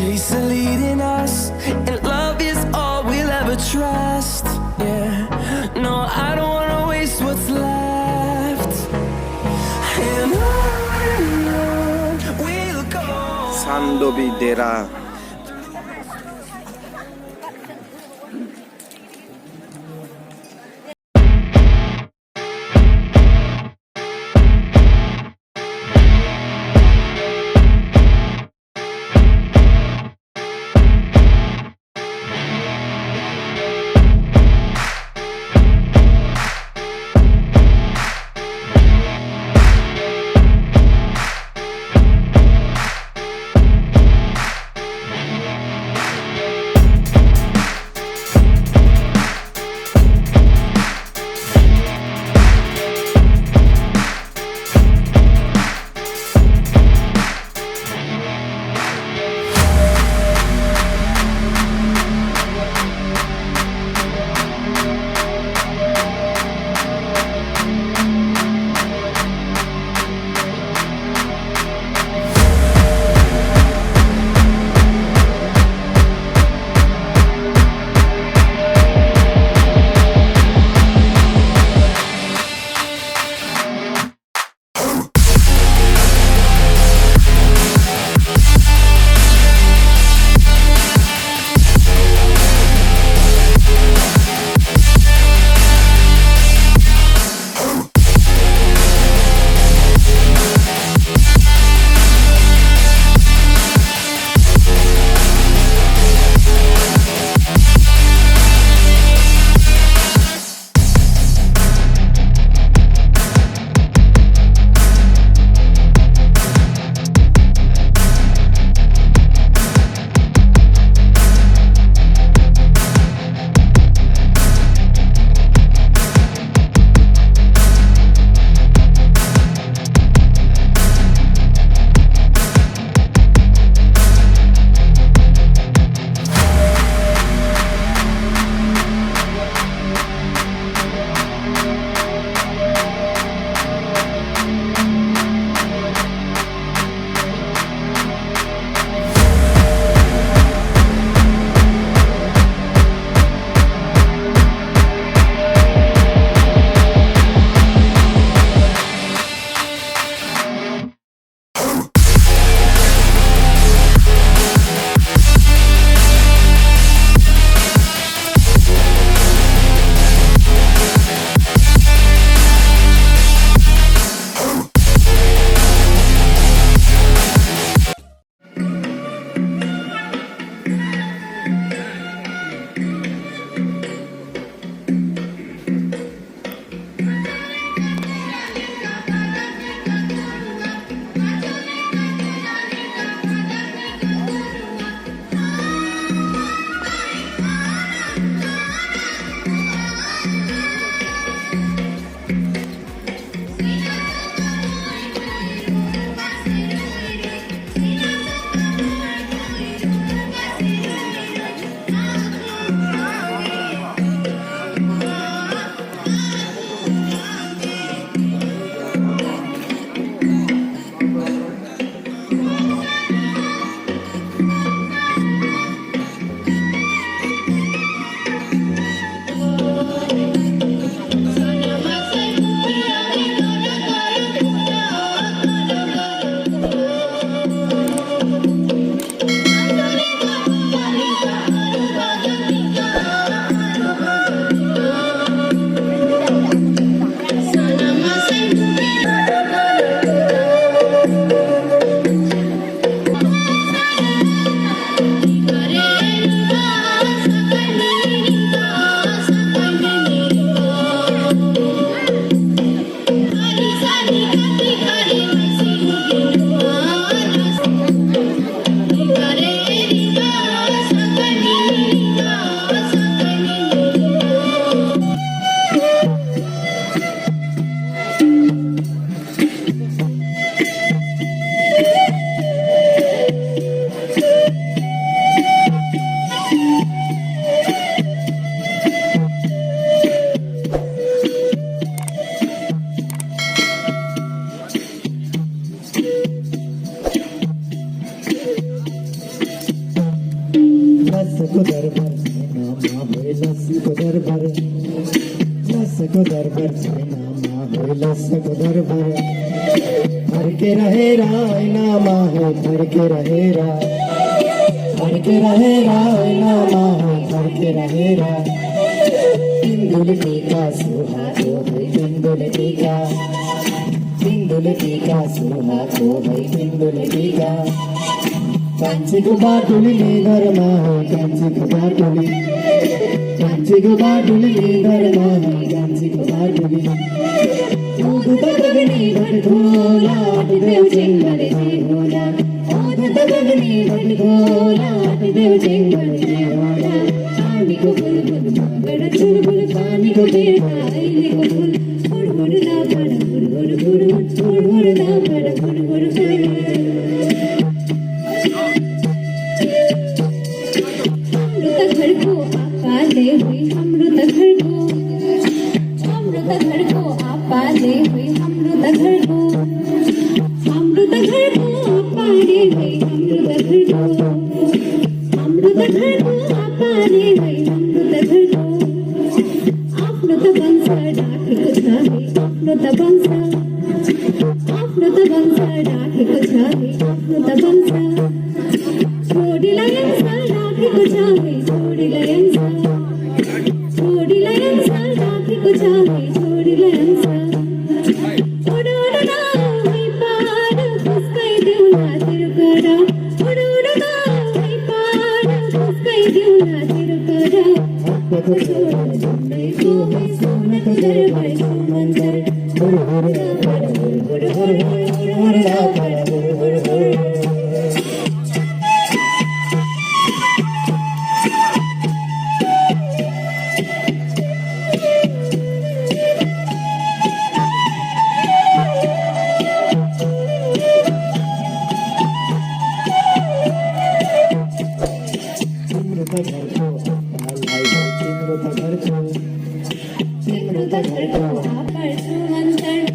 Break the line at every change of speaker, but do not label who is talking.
chase are leading us, and love is all we'll ever trust. Yeah, no, I don't wanna waste what's left. And on we'll go.
Chandubi Dera.
भर नामा होइल सब भर भर के रहे राय नामा हो भर के रहे राय भर के रहे राय नामा हो भर के रहे राय बिंदुल टीका सुहा को है बिंदुल टीका सुहा को है बिंदुल टीका कांची को बाटुली धर्मा हो कांची को बाटुली धर्मा हो कांची को बाटुली ओध तगनी भटघोला देव चेंगरे देवला ओध तगनी भटघोला देव चेंगरे देवला पानी को बुल बुल बड़ा चुलबुल पानी को बेटा आईने को बुल बुड़ बुड़ ना पड़ा बुड़ बुड़ बुड़ बुड़ बुड़ ना पड़ा बुड़ बुड़ अमृत घर को आपा ले हुई अमृत घर को आपा ले हुई अमृत घर को आपा ले हुई अमृत घर को अमृत बंस डाके को चाहे अमृत बंस डाके को चाहे अमृत बंस छोड़ी लयन सा डाके को चाहे छोड़ी लयन सा डाके को चाहे छोड़ी लयन सा उडुडुना है पार पुष्पै देउला तिरुकडा उडुडुना है पार पुष्पै देउला तिरुकडा को छोड़ जन्मे को है सोनत दरबार मंदिर हुर हुर हुर हुर हुर हुर हुर हुर घर को आप पर सुमंतर